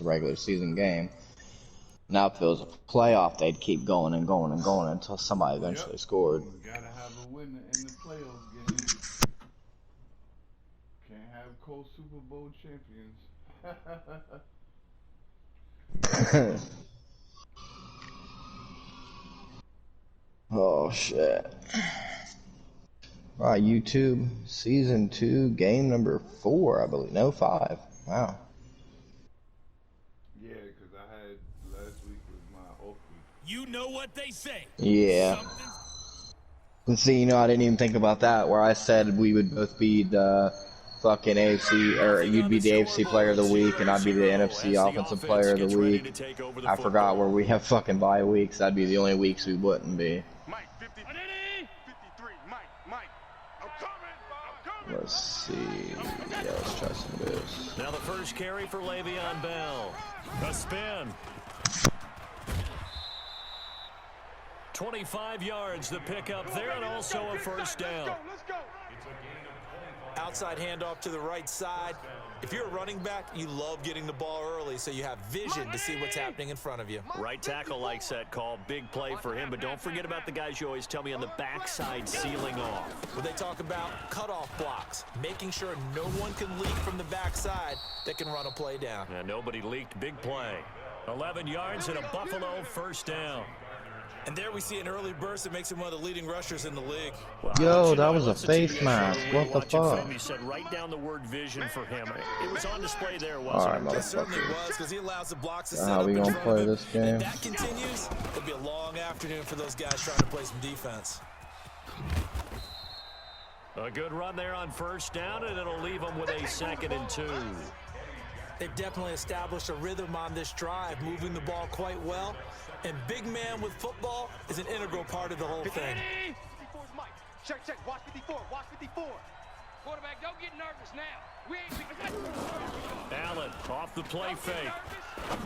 just a regular season game. Now if it was a playoff, they'd keep going and going and going until somebody eventually scored. You gotta have a winner in the playoffs game. Can't have co-Super Bowl champions. Oh shit. Alright, YouTube, Season 2, game number 4, I believe. No, 5. Wow. Yeah, because I had last week was my off week. You know what they say. Yeah. And see, you know, I didn't even think about that, where I said we would both be the fucking AFC, or you'd be the AFC player of the week, and I'd be the NFC offensive player of the week. I forgot where we have fucking bye weeks. That'd be the only weeks we wouldn't be. Let's see. Yeah, let's try some of this. Now the first carry for Le'Veon Bell. A spin. 25 yards the pickup there, and also a first down. Outside handoff to the right side. If you're a running back, you love getting the ball early so you have vision to see what's happening in front of you. Right tackle likes that call. Big play for him, but don't forget about the guys you always tell me on the backside sealing off. When they talk about cutoff blocks, making sure no one can leak from the backside that can run a play down. And nobody leaked. Big play. 11 yards and a Buffalo first down. And there we see an early burst that makes him one of the leading rushers in the league. Well, yo, that was a face mask. What the fuck? You said write down the word vision for him. It was on display there, wasn't Alright, it? It certainly was, motherfuckers. because he allows the blocks to set How up we in gonna front play of him. this game? If that continues, it'll be a long afternoon for those guys trying to play some defense. A good run there on first down, and it'll leave them with a 2nd and 2. They've definitely established a rhythm on this drive, moving the ball quite well. And big man with football is an integral part of the whole thing. 54's Mike. Check. Watch 54. Watch 54. Quarterback, don't get nervous now. We ain't... Allen off the play fake.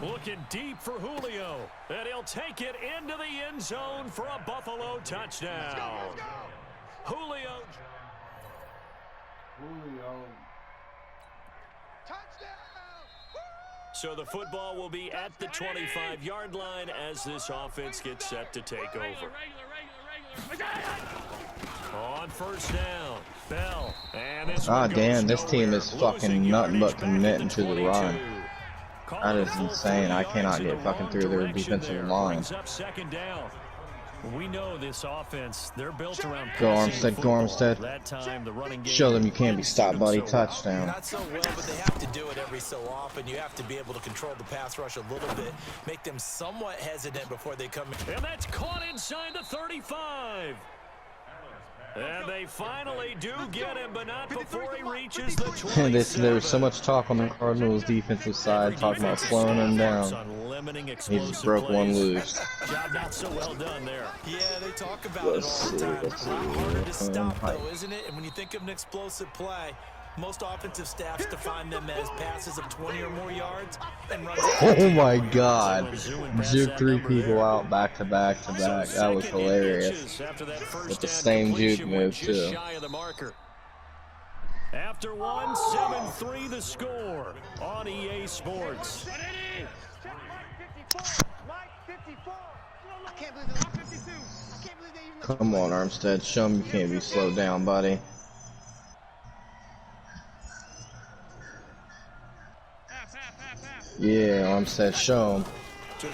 Looking deep for Julio. And he'll take it into the end zone for a Buffalo touchdown. Let's go. Julio. Touchdown! So the football will be at the 25-yard line as this offense gets set to take over. On first down, Bell. And this Damn, this team is fucking nothing but committing to the run. That is insane. I cannot get fucking through their defensive line. Second down. We know this offense, they're built around Go Armstead, go Armstead. that time, the running game. Show them you can't be stopped, buddy. Touchdown. Not so well, but they have to do it every so often. You have to be able to control the pass rush a little bit, make them somewhat hesitant before they come in. And that's caught inside the 35. And they finally do get him, but not before he reaches the 27. There was so much talk on the Cardinals' defensive side, talking about slowing him down. He just broke one loose. Job not so well done there. Yeah, they talk about it all the time. Let's see. A lot harder to stop, though, isn't it? And when you think of an explosive play, most offensive staffs define them as passes of 20 or more yards and runs. Oh my god. Juke 3 people out back to back to back. That was hilarious. With the same juke move too. After one, 7-3 the score on EA Sports. Come on, Armstead. Show him you can't be slowed down, buddy. Yeah, Armstead, show him.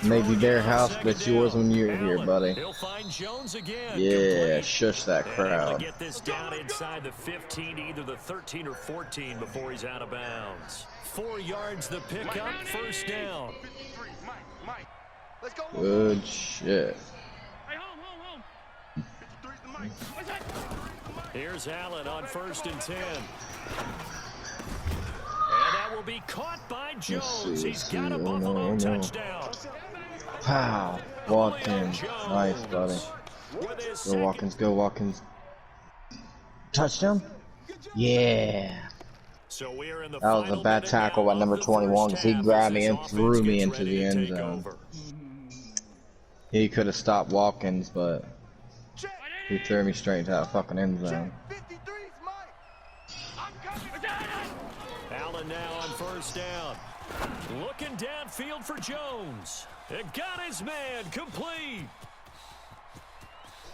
Maybe their house, but it's yours when you're here, buddy. He'll find Jones again. Yeah, shush that crowd. Get this down inside the 15, either the 13 or 14 before he's out of bounds. 4 yards the pickup, first down. Good shit. Here's Allen on 1st and 10. And that will be caught by Jones. He's got a Buffalo touchdown. Pow. Watkins. Nice, buddy. Go Watkins, go Watkins. Touchdown? Yeah. So we're in the That was a bad tackle by number 21 because he grabbed me and threw me into the end zone. He could have stopped Watkins, but he threw me straight into that fucking end zone. Allen now on first down. Looking downfield for Jones. It got his man complete.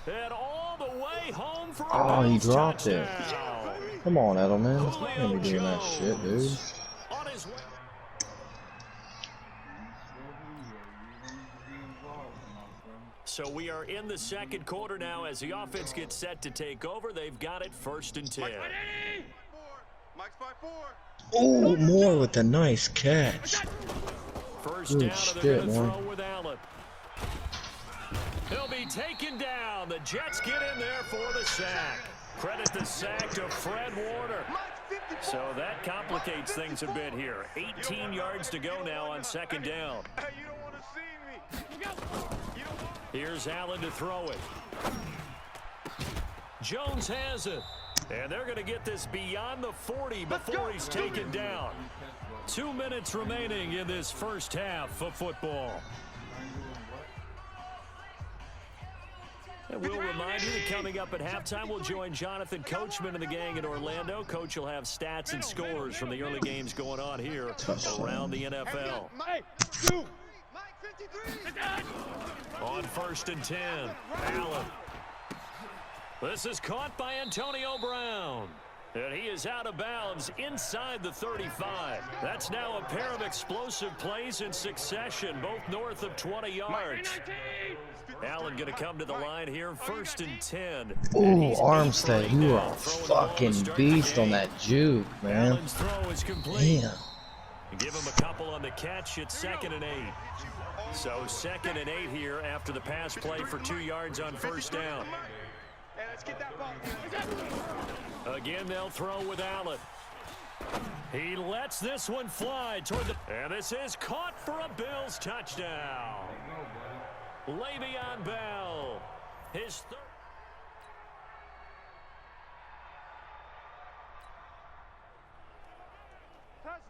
And all the way home for a he Bills dropped it. touchdown. Come on, Edelman. You Julio can't be doing that Jones shit, dude. on his way. So we are in the second quarter now as the offense gets set to take over. They've got it 1st and 10. Mike's 5-4. Oh, Moore with a nice catch. First Good down, and shit, they're going to man. throw with Allen. He'll be taken down. The Jets get in there for the sack. Credit the sack to Fred Warner. So that complicates things a bit here. 18 yards to go now on 2nd down. Hey, you don't want to see me. Here's Allen to throw it. Jones has it. And they're going to get this beyond the 40 before he's taken down. 2 minutes remaining in this first half of football. And we'll remind you that coming up at halftime, we'll join Jonathan Coachman and the gang in Orlando. Coach will have stats and scores from the early games going on here around the NFL. On 1st and 10, Allen. This is caught by Antonio Brown. And he is out of bounds inside the 35. That's now a pair of explosive plays in succession, both north of 20 yards. Allen going to come to the line here, 1st and 10. Ooh, Armstead, you are a fucking beast on that juke, man. Allen's throw is complete. Damn. Give him a couple on the catch. It's 2nd and 8. So 2nd and 8 here after the pass play for 2 yards on 1st down. Hey, let's get that ball. Again, they'll throw with Allen. He lets this one fly toward the... And this is caught for a Bills touchdown. Le'Veon Bell. His third...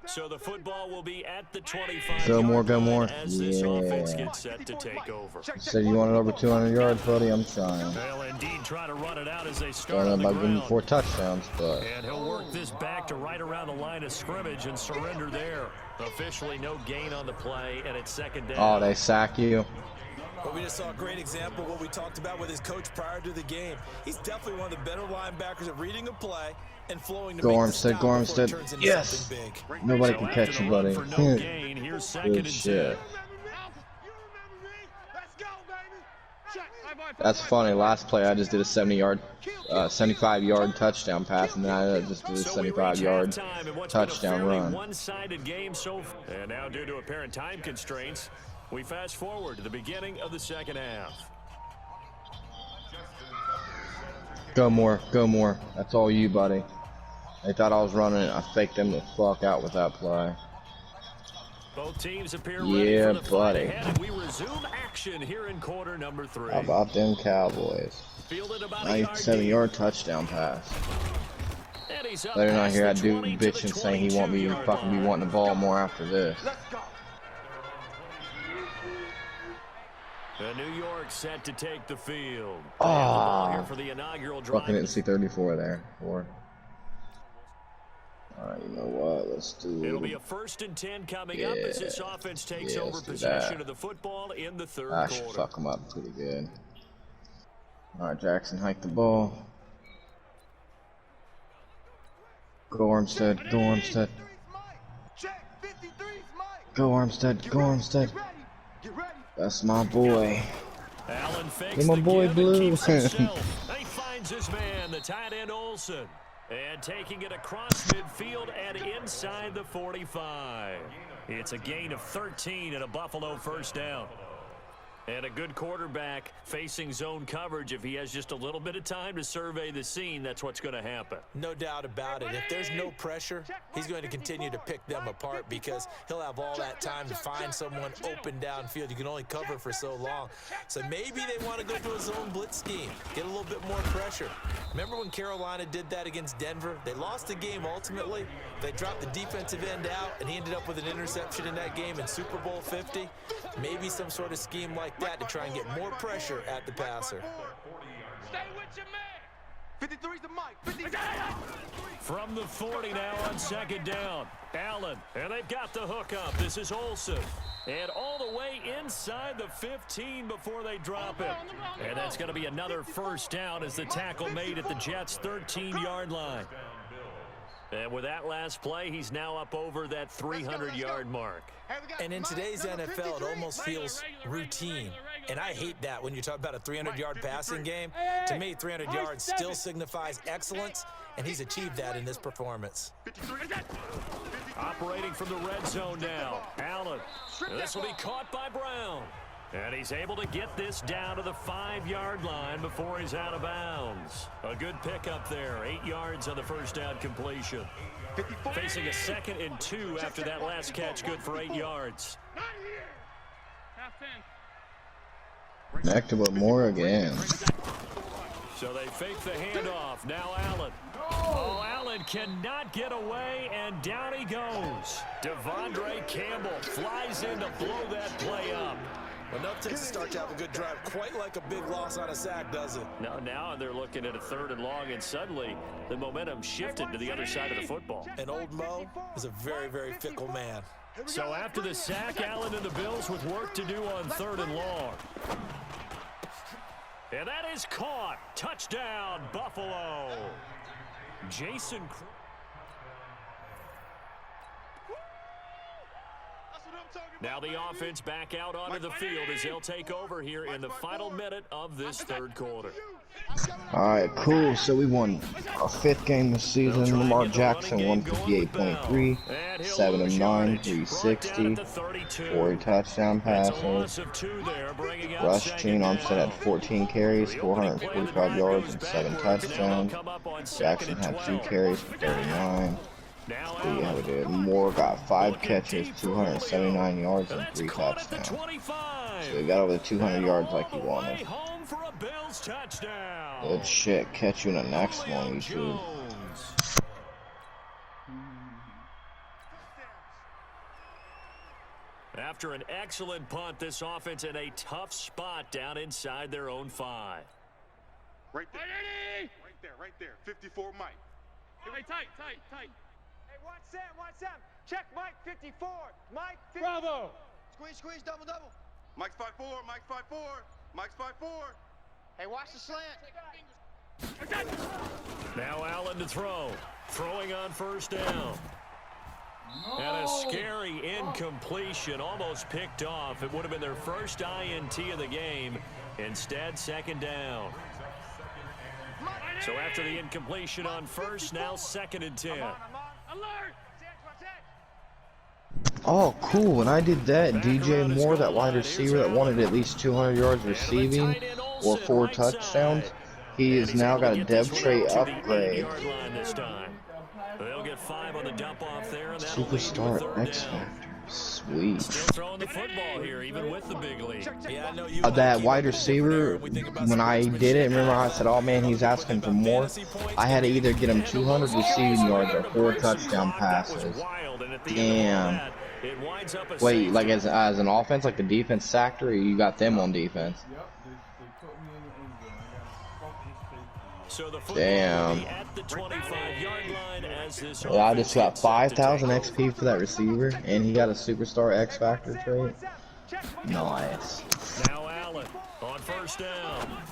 So the football will be at the 25. Go more, go more. As this offense Yeah. gets set to take over. You said you wanted over 200 yards, buddy. I'm trying. They'll indeed try to run it out as they Don't start know on the about giving ground. 4 touchdowns, but And he'll work this back to right around the line of scrimmage and surrender there. Officially no gain on the play, and it's 2nd down. oh, they sack you. Well, we just saw a great example of what we talked about with his coach prior to the game. He's definitely one of the better linebackers at reading a play and flowing to Go make the Armstead, stop go before it Armstead. turns into Yes. something big. Nobody So can after catch the you, run buddy. for no gain, here's 2nd Good and 10. shit. Let's go, baby. Check. That's funny. Last play, I just did a 75-yard touchdown pass, and then I just did a So we reach 75-yard halftime in what's been a touchdown fairly run. one-sided game so far. And now, due to apparent time constraints, we fast forward to the beginning of the 2nd half. Go more, go more. That's all you, buddy. They thought I was running it. I faked them the fuck out with that play. Both teams appear ready Yeah, for the fight buddy. ahead, and we resume action here in quarter number 3. How about them Cowboys? Fielded about a yard 97-yard deep. touchdown pass. And he's up Better not past hear the that dude 20 to the bitching saying he want me to 22-yard fucking be line. wanting the ball more after this. Let's go. New York set to take the field. They have the ball here for the inaugural drive. Fucking didn't see 34 there. Alright, you know what? Let's do It'll be a 1st and 10 coming up as this offense takes Yeah, over let's do possession that. of the football in the 3rd I should quarter. fuck him up pretty good. Alright, Jackson, hike the ball. Go Armstead, go Armstead. Check. 53's Mike. Go Armstead, go Armstead. Get ready. Get ready. That's my boy. Allen fakes Hey, my the boy give Blue. and keeps himself. He finds his man, the tight end Olsen. And taking it across midfield and inside the 45. It's a gain of 13 and a Buffalo 1st down. And a good quarterback facing zone coverage. If he has just a little bit of time to survey the scene, that's what's going to happen. No doubt about it. If there's no pressure, he's going to continue to pick them apart because he'll have all that time to find someone open downfield. You can only cover for so long. So maybe they want to go to a zone blitz scheme, get a little bit more pressure. Remember when Carolina did that against Denver? They lost the game ultimately. They dropped the defensive end out, and he ended up with an interception in that game in Super Bowl 50. Maybe some sort of scheme like that to try and get more pressure at the passer. Stay with your man. 53's the mic. 53. From the 40 now on second down. Allen, and they've got the hook up. This is Olsen. And all the way inside the 15 before they drop it. And that's going to be another first down as the tackle made at the Jets' 13-yard line. And with that last play, he's now up over that 300-yard mark. And in today's NFL, it almost feels routine. And I hate that when you talk about a 300-yard passing game. To me, 300 yards still signifies excellence, and he's achieved that in this performance. Operating from the red zone now. Allen. This will be caught by Brown. And he's able to get this down to the 5-yard line before he's out of bounds. A good pickup there. 8 yards on the first down completion. Facing a 2nd and 2 after that last catch. Good for 8 yards. Back to more again. So they fake the handoff. Now Allen. Oh, Allen cannot get away, and down he goes. Devondre Campbell flies in to blow that play up. Enough takes to start to have a good drive, quite like a big loss on a sack, does it? Now they're looking at a 3rd and long, and suddenly the momentum shifted to the other side of the football. And old Mo is a very, very fickle man. So after the sack, Allen and the Bills with work to do on 3rd and long. And that is caught. Touchdown, Buffalo. Jason. Now the offense back out onto the field as they'll take over here in the final minute of this 3rd quarter. Alright, cool. So we won our 5th game this season. Lamar Jackson, 158.3, 7 of 9, 360, 4 touchdown passes. Rushing, Armstead had 14 carries, 445 yards, and 7 touchdowns. Jackson had 2 carries for 39. Yeah, we did. Moore got 5 catches, 279 yards, and 3 touchdowns. So we got over the 200 yards like he wanted. Good shit. Catch you in the next one, YouTube. After an excellent punt, this offense in a tough spot down inside their own 5. Right there. Right there. 54 Mike. Hey, tight. Hey, watch Sam. Check Mike 54. Mike 54. Bravo. Squeeze, double. Mike's 5'4. Mike's 5'4. Hey, watch the slant. Now Allen to throw. Throwing on 1st down. And a scary incompletion, almost picked off. It would have been their first INT of the game. Instead, 2nd down. So after the incompletion on 1st, now 2nd and 10. Oh, cool. When I did that, DJ Moore, that wide receiver that wanted at least 200 yards receiving or 4 touchdowns, he has now got a dev trait upgrade. They'll get 5 on the dump off there, and Superstar X Factor. Sweet. Still throwing the football here, even with the big lead. Yeah, I know you That wide receiver, when I did it, remember I said, oh man, he's asking for more? I had to either get him 200 receiving yards or 4 touchdown passes. Damn. Wait, like as an offense, like the defense sacked her, or you got them on defense? Yep, they put me in the end zone. I got fucking safety. So the Damn. at the 25-yard line as this Well, I just got 5,000 XP for that receiver, and he got a superstar X Factor trait. Nice. Now Allen on 1st down.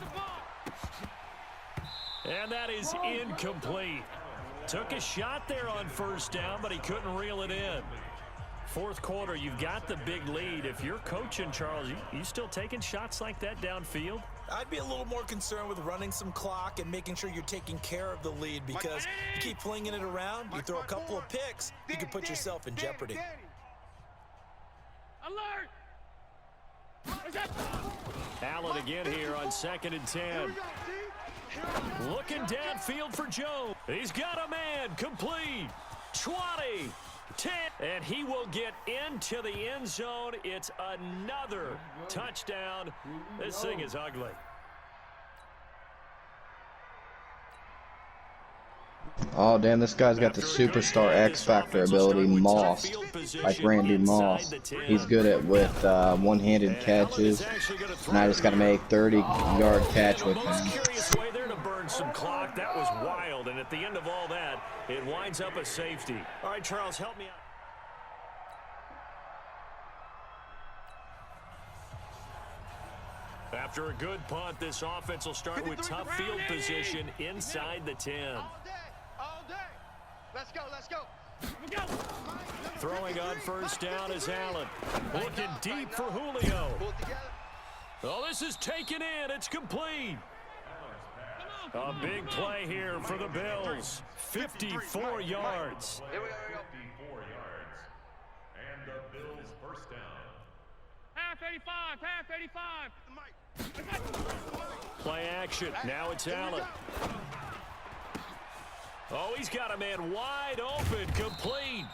And that is incomplete. Took a shot there on 1st down, but he couldn't reel it in. 4th quarter, you've got the big lead. If you're coaching, Charles, you still taking shots like that downfield? I'd be a little more concerned with running some clock and making sure you're taking care of the lead, because you keep flinging it around, you throw a couple of picks, you can put yourself in jeopardy. Alert! Allen again here on 2nd and 10. Looking downfield for Joe. He's got a man, complete. 20, 10, and he will get into the end zone. It's another touchdown. This thing is ugly. Oh damn, this guy's got the superstar X Factor ability, Moss, like Randy Moss. He's good at with one-handed catches, and I just got to make 30-yard catch with him. burn some clock. That was wild. And at the end of all that, it winds up a safety. All right, Charles, help me out. After a good punt, this offense will start with tough field position inside the 10. All day. Let's go, let's go. Throwing on first down is Allen. Looking deep for Julio. Pull it together. Oh, this is taken in. It's complete. A big play here for the Bills. 54 yards. Here we go. 54 yards. And the Bills first down. Half 85. Play action. Now it's Allen. Oh, he's got a man wide open, complete.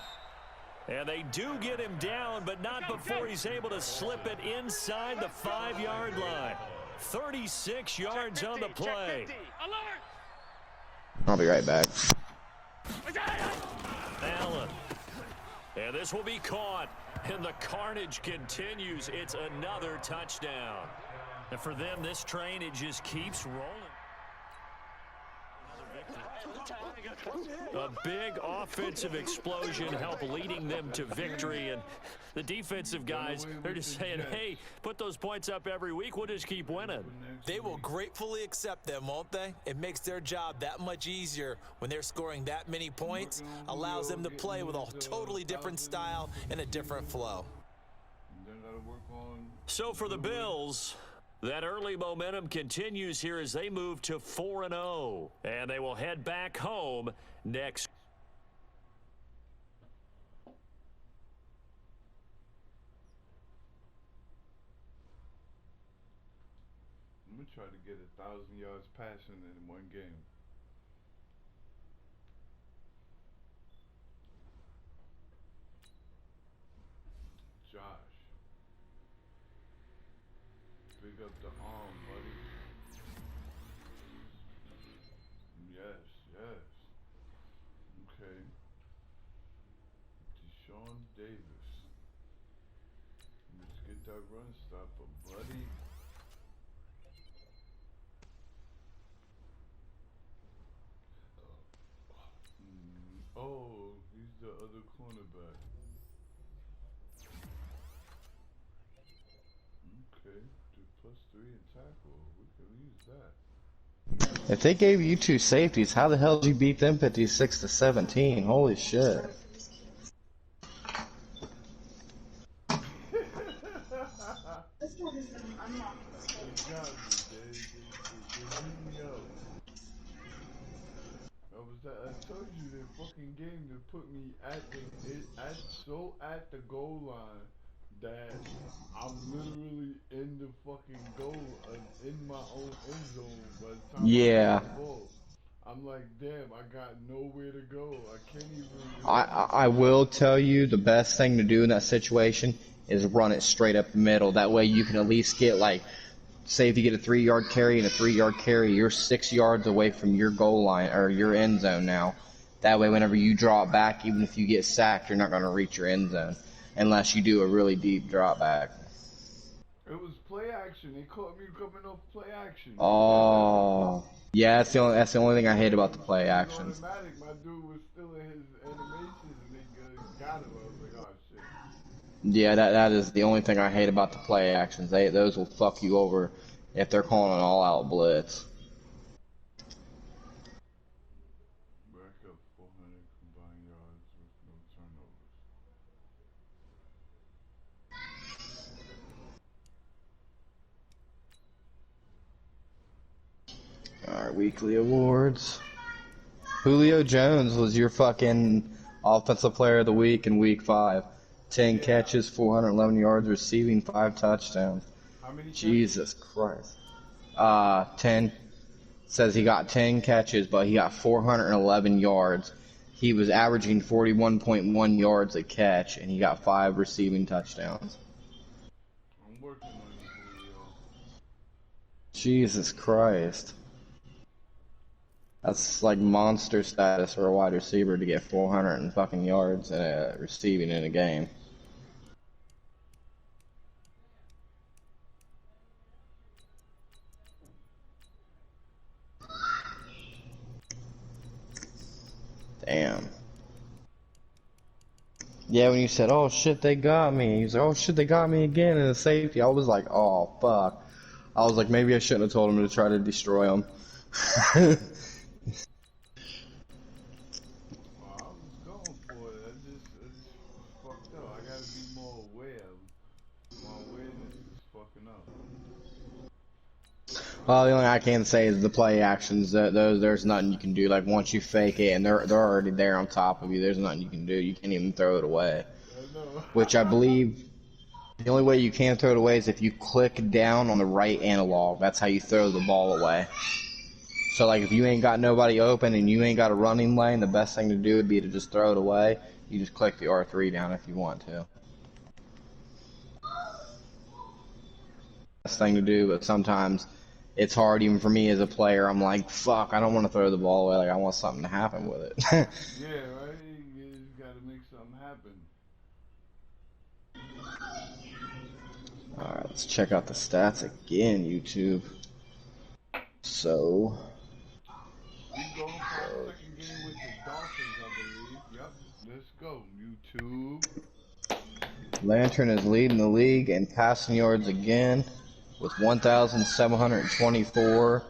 And they do get him down, but not before he's able to slip it inside the 5-yard line. 36 yards on the play. I'll be right back. Allen. And this will be caught. And the carnage continues. It's another touchdown. And for them, this train, it just keeps rolling. A big offensive explosion helped leading them to victory. And the defensive guys, they're just saying, hey, put those points up every week. We'll just keep winning. They will gratefully accept them, won't they? It makes their job that much easier when they're scoring that many points. Allows them to play with a totally different style and a different flow. So for the Bills, that early momentum continues here as they move to 4-0. And they will head back home next. I'm going to try to get 1,000 yards passing in one game. Josh. Big up the arm, buddy. Yes. Okay. Deshaun Davis. Let's get that run stopper, buddy. Oh, he's the other cornerback. Okay, do +3 in tackle. We can use that. If they gave you 2 safeties, how the hell did you beat them 56-17? Holy shit. I told you the fucking game to put me at the goal line that I'm literally in the fucking goal, in my own end zone by the time I get the ball. I'm like, damn, I got nowhere to go. I can't even. I will tell you the best thing to do in that situation is run it straight up the middle. That way you can at least get, like, say if you get a 3-yard carry and a 3-yard carry, you're 6 yards away from your goal line or your end zone now. That way whenever you drop back, even if you get sacked, you're not going to reach your end zone unless you do a really deep drop back. It was play action. They caught me coming off play action. Oh, yeah, that's the only thing I hate about the play actions. Automatic, my dude was still in his animations and they got him. I was like, oh shit. Yeah, that is the only thing I hate about the play actions. Those will fuck you over if they're calling an all-out blitz. Back up 400 combined yards with no turnovers. Alright, weekly awards. Julio Jones was your fucking offensive player of the week in week 5. 10 catches, 411 yards receiving, 5 touchdowns. How many Jesus Christ. 10. Says he got 10 catches, but he got 411 yards. He was averaging 41.1 yards a catch, and he got 5 receiving touchdowns. I'm working on it, Julio. Jesus Christ. That's like monster status for a wide receiver to get 400 and fucking yards receiving in a game. Yeah, when you said, "Oh shit, they got me," he's like, "Oh shit, they got me again in the safety." I was like, "Oh fuck." I was like, maybe I shouldn't have told him to try to destroy him. Well, I was going for it. I just fucked up. I gotta be more aware. My awareness is fucking up. Well, the only thing I can say is the play actions. Those there's nothing you can do. Like once you fake it and they're already there on top of you, there's nothing you can do. You can't even throw it away. I know. Which I believe the only way you can throw it away is if you click down on the right analog. That's how you throw the ball away. So like if you ain't got nobody open and you ain't got a running lane, the best thing to do would be to just throw it away. You just click the R3 down if you want to. Best thing to do, but sometimes it's hard even for me as a player. I'm like, fuck, I don't want to throw the ball away. Like I want something to happen with it. Yeah, right? You just gotta make something happen. Alright, let's check out the stats again, YouTube. So, We go for our second game with the Dolphins, I believe. Yep. Let's go, YouTube. Lantern is leading the league in passing yards again with 1,724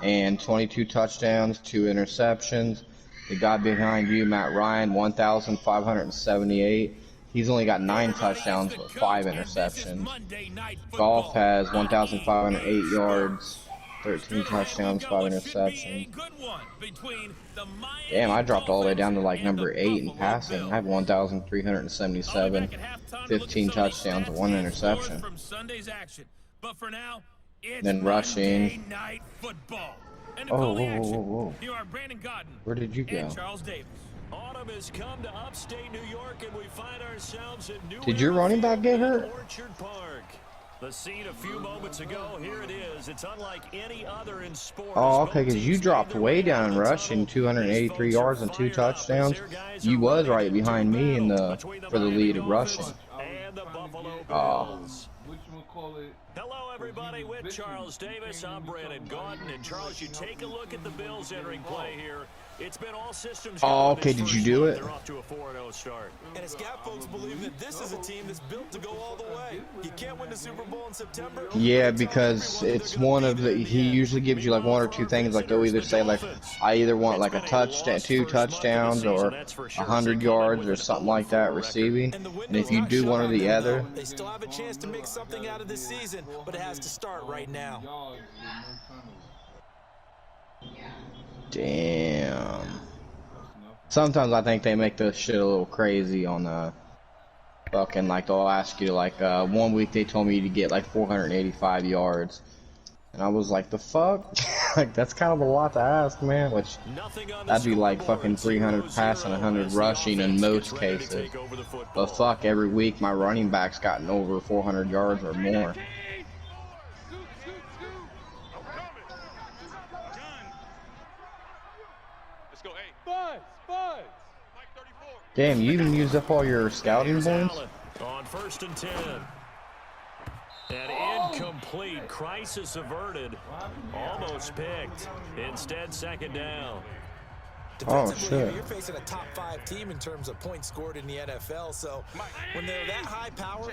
and 22 touchdowns, 2 interceptions. The guy behind you, Matt Ryan, 1,578. He's only got 9 touchdowns with 5 interceptions. Golf has 1,508 yards, 13 touchdowns, 5 interceptions. Damn, I dropped all the way down to like number 8 in passing. I have 1,377, 15 touchdowns, 1 interception. Then rushing. Oh, whoa. Where did you go? Autumn has come to upstate New York, and we find ourselves in New Did your running back get hurt? Orchard Park. The scene a few moments ago, here it is. It's unlike any other in sports. Oh, okay, because you dropped way down in rushing, 283 yards and 2 touchdowns. You was right behind me in the for the lead of rushing. And the Buffalo Oh. Bills. Whatchamacallit? Hello, everybody. With Charles Davis, I'm Brandon Gaudin. And Charles, you take a look at the Bills entering play here. It's been all systems. Oh, okay, did you do it? They're off to a 4-0 start. And it's got folks believe that this is a team that's built to go all the way. You can't win the Super Bowl in September. Yeah, because it's one of the. He usually gives you like 1 or 2 things. Like they'll either say like, I either want like a touchdown, 2 touchdowns, or 100 yards or something like that receiving. And if you do one or the other, They still have a chance to make something out of this season, but it has to start right now. Yards with no penalty. damn. Sometimes I think they make this shit a little crazy on fucking like they'll ask you like 1 week they told me to get like 485 yards. And I was like, the fuck? Like, that's kind of a lot to ask, man. Which, that'd be like fucking 300 passing, 100 rushing in most cases. But fuck, every week my running back's gotten over 400 yards or more. Let's go, hey. Buzz! Mike 34. Damn, you even used up all your scouting Here's points? Allen on 1st and 10. An incomplete, crisis averted, almost picked. Instead, 2nd down. Defensively, shit. you're facing a top 5 team in terms of points scored in the NFL. So when they're that high power,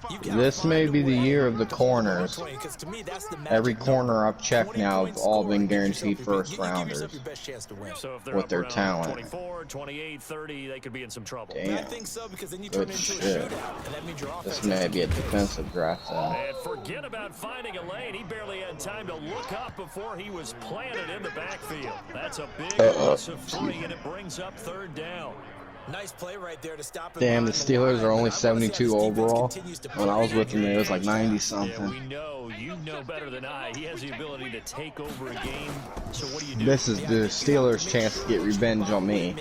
you got This may be the year of the corners. Because to me, that's the Every magic corner number. I've checked now 20 have points all scored, been you give guaranteed yourself your first best- you give rounders. yourself your best chance to win. So if they're With up their around talent. 24, 28, 30, they could be in some trouble. I Damn. think so, because then you turn Good into shit. a shootout, and that means your offense This may be a has to keep pace. defensive draft then. And forget about finding a lane. He barely had time to look up before he was planted in the backfield. That's a big loss of 3, and it brings up 3rd down. Nice play right there to stop it. Damn, the Steelers are only 72 overall. When I was with them, them, it was like 90 Yeah, we something. know. You know better than I. He has the ability to take over a game. So what do you do? This is the Steelers' chance to get revenge on me.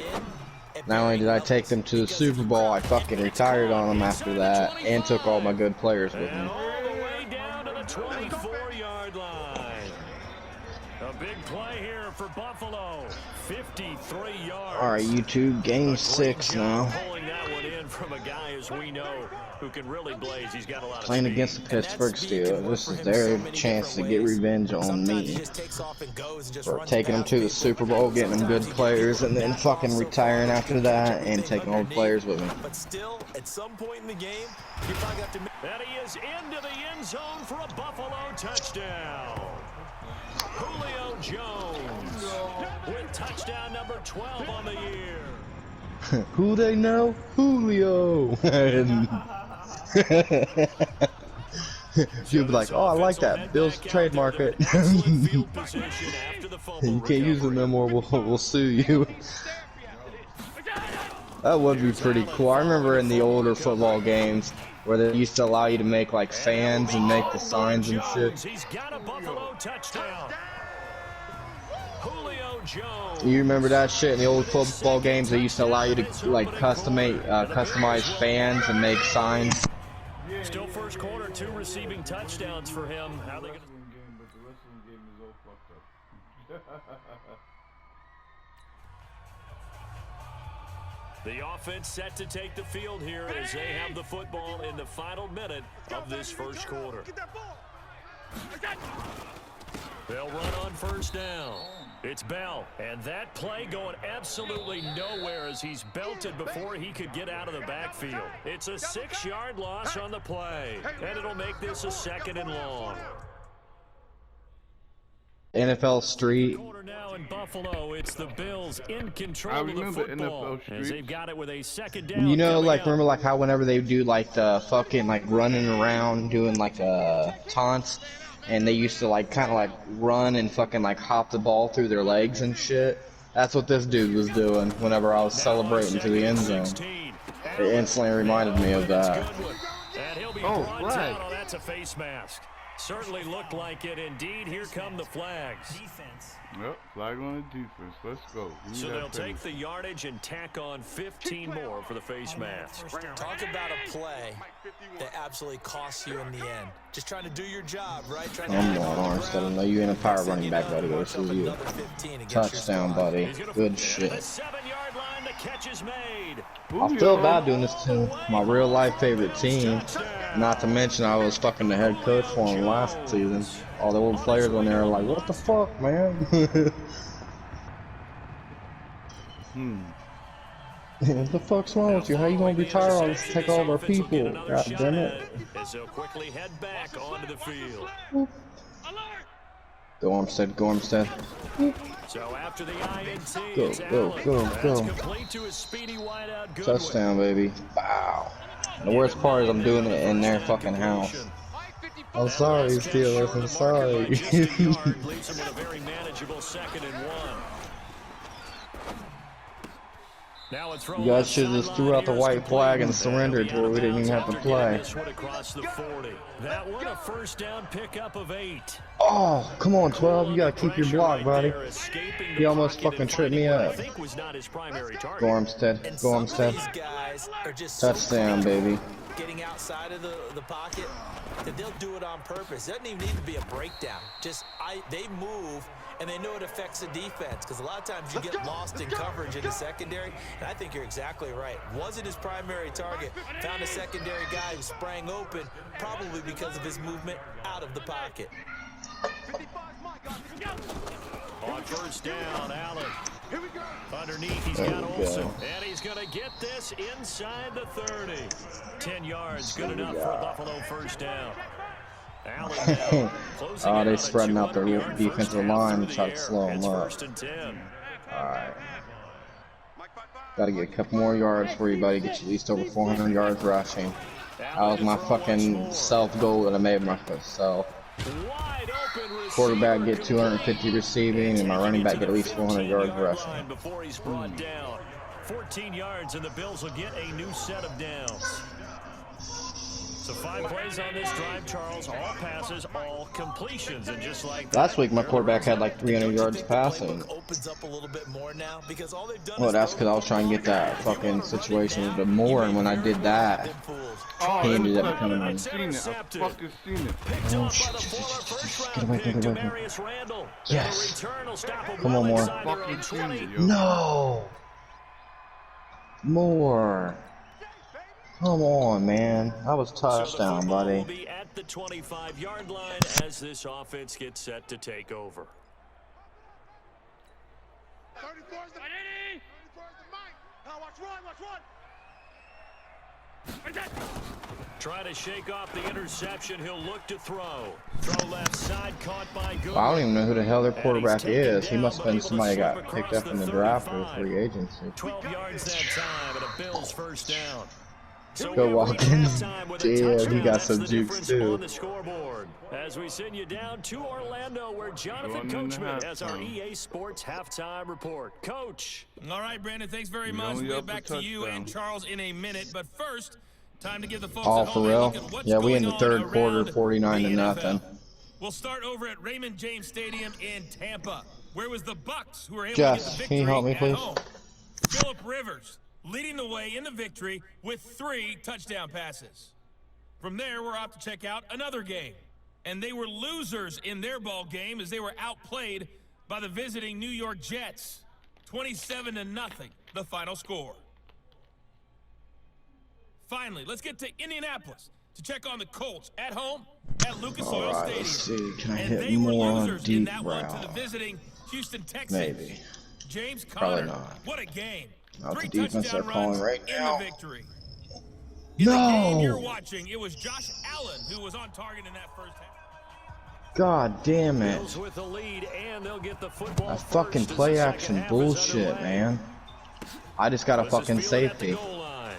Not only did I take them to the Super Bowl, I fucking retired on them after that, and took all my good players with And me. all the way down to the 24-yard line. A big play here for Buffalo. 53 yards. Alright, YouTube, game 6 now. Pulling that one in coming from a guy, as we know, who can really blaze. He's got a lot of Playing speed. against the Pittsburgh Steelers, this is their chance to get revenge on me for taking them to the Super Bowl, getting them good players, and then fucking retiring after that and taking old players with me. But still, at some point in the game, you probably have to. And he is into the end zone for a Buffalo touchdown. Julio Jones with touchdown number 12 on the year. Who they know? Julio. She'll be like, oh, I like that. Bill's trademark it. You can't use it no more. We'll sue you. That would be pretty cool. I remember in the older football games where they used to allow you to make like fans and make the signs and shit. He's got a Buffalo touchdown. Julio Jones. You remember that shit in the old football games? They used to allow you to like customize fans and make signs. Still first quarter, 2 receiving touchdowns for him. How they gonna... But the wrestling game is all fucked up. The offense set to take the field here as they have the football in the final minute of this first quarter. They'll run on first down. It's Bell, and that play going absolutely nowhere as he's belted before he could get out of the backfield. It's a 6-yard loss on the play, and it'll make this a 2nd and long. NFL Street. Quarter now in Buffalo. It's the Bills in control of the remember football NFL as Street. they've got it with a 2nd down. You know, coming like up. remember like how whenever they do like the fucking like running around doing like taunts, and they used to like kind of like run and fucking like hop the ball through their legs and shit. That's what this dude was doing whenever I was celebrating to the end zone. It instantly reminded me of that. And he'll be Oh, brought flag. down. Oh, that's a face mask. Certainly looked like it. Indeed, here come the flags. Yep, flag on the defense. Let's go. We So need they'll that take finish. the yardage and tack on 15 more for the face mask. Talk about a play that absolutely costs you in the end. Just trying to do your job, right? Trying to I'm going Armstead. I know you ain't a power running back, buddy. Go to you. Touchdown, buddy. Good shit. The 7-yard line, the catch is made. I feel bad doing this to my real life favorite team. Not to mention I was fucking the head coach for them last season. All the old players on there are like, what the fuck, man? What the fuck's wrong with you? How you gonna retire on us and take all of our people? God damn it. As they'll quickly head back onto the field. Go Armstead, go Armstead. So after the INT, Go, it's go, Allen. go, That's go. complete to his speedy wideout Goodwin. Touchdown, baby. Wow. The worst part is I'm doing it in their fucking house. I'm sorry, Steelers. I'm sorry. Leaves him with a very manageable 2nd and 1. Now it's You guys should have just threw out the white flag and surrendered to where we didn't even have to play. This one across the 40. That one a first down pickup of 8. Oh, come on, 12. You gotta keep your block, buddy. He almost fucking tripped me up. I think was not his primary Go target. Armstead. And Go some of Armstead. these guys are just Touchdown, so baby. getting outside of the pocket that they'll do it on purpose. It doesn't even need to be a breakdown. Just they move and they know it affects the defense because a lot of times you get lost in coverage in the secondary. And I think you're exactly right. Wasn't his primary target. Found a secondary guy who sprang open probably because of his movement out of the pocket. On first down, Allen. Underneath, he's There got we Olsen. go. And he's going to get this inside the 30. 10 yards, good enough for a Buffalo first down. Allen now closing Oh, in they on a spreading out their 200-yard defensive first down line through and try the to air. slow 'em It's up. First and 10. Alright. Gotta get a couple more yards for you, buddy. Get you at least over 400 yards rushing. That was my fucking self-goal that I made myself. Wide open Quarterback receiver. get 250 receiving, and my running back get at least 400 yards 15-yard rushing. line Before he's brought down. 14 yards, and the Bills will get a new set of downs. So 5 plays on this drive, Charles. All passes, all completions, and just like that, Last week, my quarterback had like 300 yards passing. Opens up a little bit more now because all they've done Well, is that's throw because I was the trying to ball get that out. fucking situation a bit more, and when I did that, Oh, he ended up I becoming fucking seen it. I fucking seen it. picked Oh, off by shit, the shit, former shit, shit, first-round get away, pick, get away, get away. Demarius Randall. Yes. And the return will stop him Come on, well more. inside their Fucking own seen 20. it, yo. No! More. Come on, man. That was So the touchdown, football buddy. will be at the 25-yard line as this offense gets set to take over. 34's the 34's the mic. Now watch run, watch run. Trying to shake off the interception. He'll look to throw. Throw left side, caught by Good. I don't even know who the hell their And quarterback he's taken is. He down, must have but been able to somebody that slip got picked across up in the the draft or 35. free agency. 12 yards that time, and a Bills first down. So Go we have reached Watkins. halftime with a Damn, he touchdown. got That's some the jukes difference too. on the scoreboard. As we send you down to Orlando, where Jonathan Going into Coachman has our halftime. EA Sports halftime report. Coach. All right, Brandon, thanks very We much. only We'll up get a back to you touchdown. and Charles in a minute. But first, time to give the folks All at for home a real. look at what's Yeah, we in going the on third quarter, around 49 to the nothing. NFL. We'll start over at Raymond James Stadium in Tampa, where was the Bucks who were able Jess, to get the can you victory help me, at please? home. Phillip Rivers leading the way in the victory with 3 touchdown passes. From there, we're off to check out another game. And they were losers in their ball game as they were outplayed by the visiting New York Jets. 27-0, the final score. Finally, let's get to Indianapolis to check on the Colts at home at Lucas Oil Alright, Stadium. let's see. Can I And hit they were more on losers in deep that one to the route? visiting Houston Texans. Maybe. James Probably Conner, not. what a game. Not the 3 defense touchdown they're calling runs right in now. the victory. In the game you're No! watching, it was Josh Allen who was on target in that first half. God damn it. Bills with the lead, and they'll get the football That first fucking as the play second action half is bullshit, underway. man. I just got a This is fucking fielded at the safety. goal line.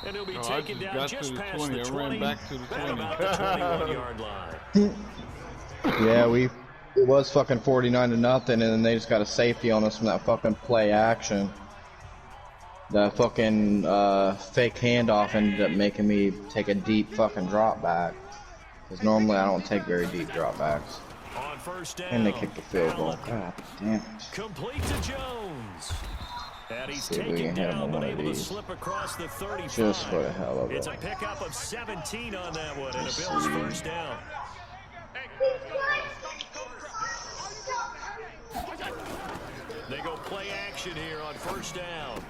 And he'll be No, I taken just down got just to the past 20. the I 20, ran back to the at 20. about the 21-yard line. Yeah, it was fucking 49 to nothing, and then they just got a safety on us from that fucking play action. The fucking fake handoff ended up making me take a deep fucking drop back. Because normally I don't take very deep drop backs. On first down, And they kicked the field goal. Allen God damn it. complete to Jones. And he's See if we taken can hit him down, on but one of able to these. slip across the 35. Just for the hell of It's it. a pickup of 17 on that one, and a Let's Bills see. first down. They go play action here on first down.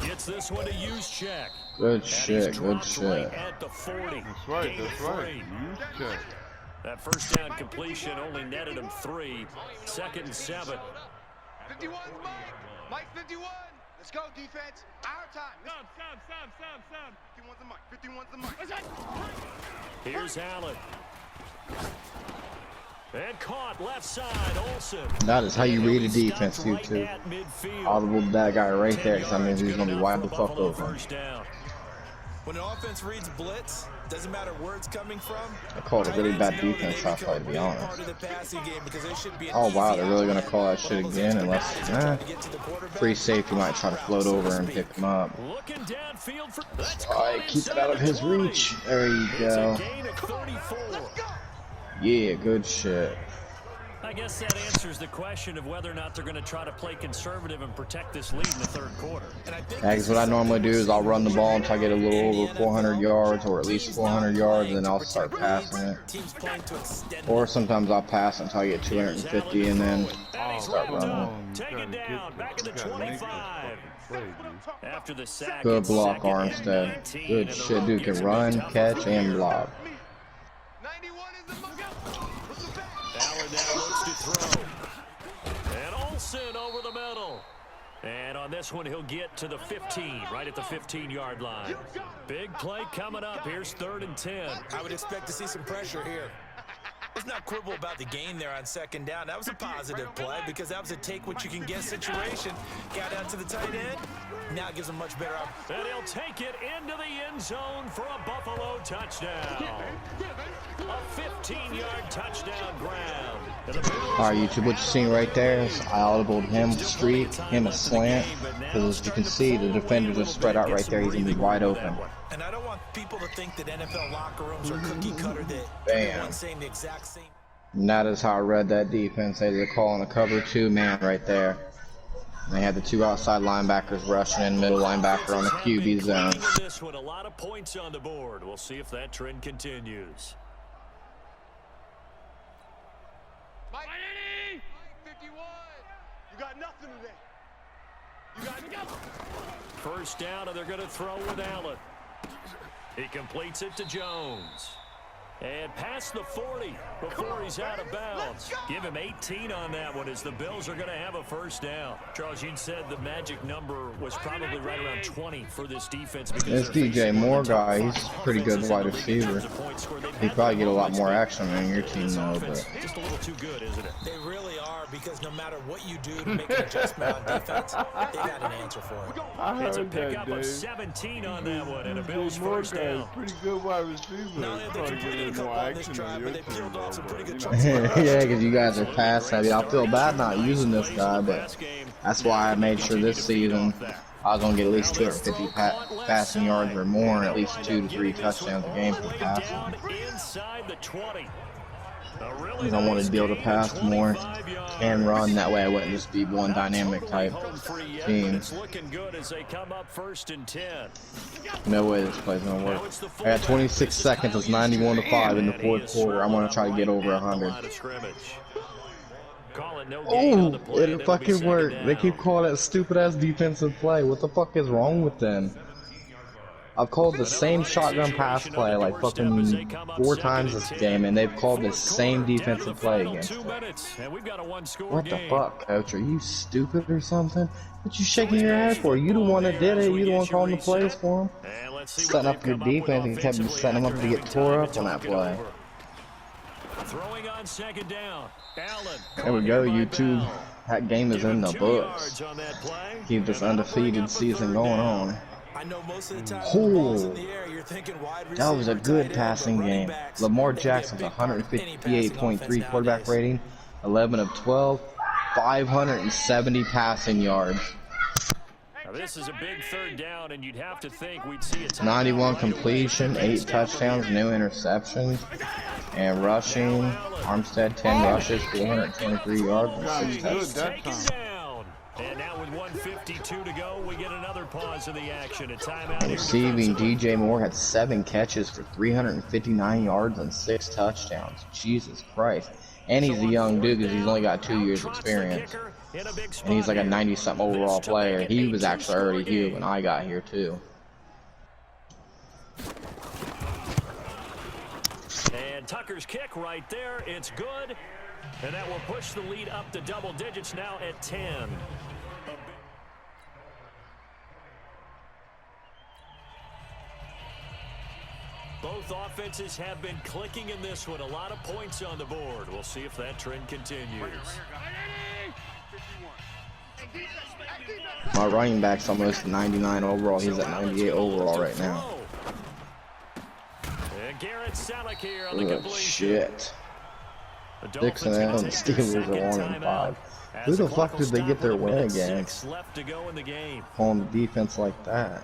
Gets this one to Juszczyk. Good And he's shit, good dropped shit. right at the 40. That's right, Gain of that's right. 3. You check. That first down completion only netted him 3. 2nd and 7. 51's Mike. Mike 51. Let's go, defense. Our time. Sub. 51's the Mike. 51's the Mike. Here's Allen. And caught left side, Olsen. That is how you read a He'll be defense, stopped too, right too. at midfield. Audible that guy right 10 there, because that means yards, he's going to good be wide enough the for fuck Buffalo open. first down. When an offense reads blitz, doesn't matter where it's coming from. I called a really bad tight ends know defense that last they night, to be become a big honest. part of the passing game because they should be an Oh wow, easy they're really gonna outlet. call that shit When all those again extra unless guys are trying to get to the quarterback, free safety might try to float so over and speak. pick him up. Looking downfield for that's Alright, caught keep it out of inside his the 20. reach. There you It's a go. gain of 34. Yeah, good shit. I guess that answers the question of whether or not they're going to try to play conservative and protect this lead in the third quarter. And I think Yeah, because what I normally do is I'll run the ball until I get a little over 400 yards or at least 400 yards, and then I'll start passing it. teams playing to extend Or sometimes I'll pass until I get 250 and then And he's start wrapped running. up. You Taken gotta get down, this. back at the You gotta make this 25. fucking play, dude. After the sack, Good it's block, second and Armstead. 19, Good and the shit, road dude gets can a bit run, tougher catch, from and here. block. 91 is the Mike. Allen now looks to throw. And Olsen over the middle. And on this one, he'll get to the 15, right at the 15-yard line. Big play coming up. Here's 3rd and 10. I would expect to see some pressure here. Let's not quibble about the gain there on 2nd down. That was a positive play because that was a take-what-you-can-get situation. Got out to the tight end. Now it gives him much better opportunity. And he'll take it into the end zone for a Buffalo touchdown. A 15-yard touchdown grab. And the Bills Alright, YouTube, what you're seeing right there is I audibled him streak, him a slant, because as you can see, the defender just spread out right there. He's going to be wide open. And I don't want people to think that NFL locker rooms are cookie cutter, that Bam. everyone's saying the exact same. And that is how I read that defense. They were calling a cover 2 man right there. And they had the 2 outside linebackers rushing in, middle linebacker on the QB zone. This one, a lot of points on the board. We'll see if that trend continues. Mike 51. You got nothing today. First down, and they're going to throw with Allen. He completes it to Jones. And past the 40 before he's out of bounds. Give him 18 on that one as the Bills are going to have a first down. Charles, you said the magic number was probably right around 20 for this defense. This DJ Moore guy, he's a pretty good wide receiver. He'd probably get a lot more action on your team though, but just a little too good, isn't it? They really are, because no matter what you do to make an adjustment on defense, they got an answer for it. It's a heard pickup that, of Dave. 17 on that one, and a DJ Bills Moore first guy is down. pretty good wide receiver. Not only have they Probably completed a getting couple more on this action drive, on but your they team peeled off some though, pretty but, good you chunks. know. yeah, because you guys are pass heavy. I feel bad not using this guy, but that's why I made sure this season I was gonna get at least 250 passing yards or more, and at least 2 to 3 touchdowns a game for passing. Inside the 20. Because I wanted to be able to pass more and run. That way I wouldn't just be one dynamic type team. It's looking good as they come up 1st and 10. No way this play's gonna work. I got 26 seconds. It's 91-5 in the 4th quarter. I'm gonna try to get over 100. Oh, it fucking worked. They keep calling that stupid ass defensive play. What the fuck is wrong with them? I've called the same shotgun pass play like fucking 4 times this game, and they've called the same defensive play against it. What the fuck, coach? Are you stupid or something? What you shaking your head for? You the one that did it. You the one calling the plays for him. Setting up your defense and kept setting them up to get tore up on that play. Throwing on 2nd down. Allen. There we go, YouTube. That game is in the books. Keep this undefeated season going on. I know most of the time the ball's in the air, you're thinking wide receiver, That was a good tight end, passing running game. backs. Lamar They're Jackson's gonna pick any passing 158.3 offense quarterback nowadays. rating, 11 of 12, 570 passing yards, Now this is a big 3rd down, and you'd have to think we'd see a timeout 91 right away. completion, 8 touchdowns, no interceptions, and rushing. Armstead 10 rushes, 423 yards, and 6 touchdowns. Taken down. And now with 1:52 to go, we get another pause in the action. A timeout here Receiving, defensively. DJ Moore had 7 catches for 359 yards and 6 touchdowns. Jesus Christ. And he's a young dude because he's only got 2 years experience. And he's like a 90-something overall player. He was actually already here when I got here too. And Tucker's kick right there. It's good. And that will push the lead up to double digits now at 10. Both offenses have been clicking in this one. A lot of points on the board. We'll see if that trend continues. My running back's almost 99 overall. He's at 98 overall right now. And Garrett Selleck here on the Ugh, completion. shit. The 6 and Dolphins 0, gonna the take their Steelers are second 1 and timeout 5. as Who the clock fuck will did they stop get their with win 1:06 against? left to go in the game. On the defense like that.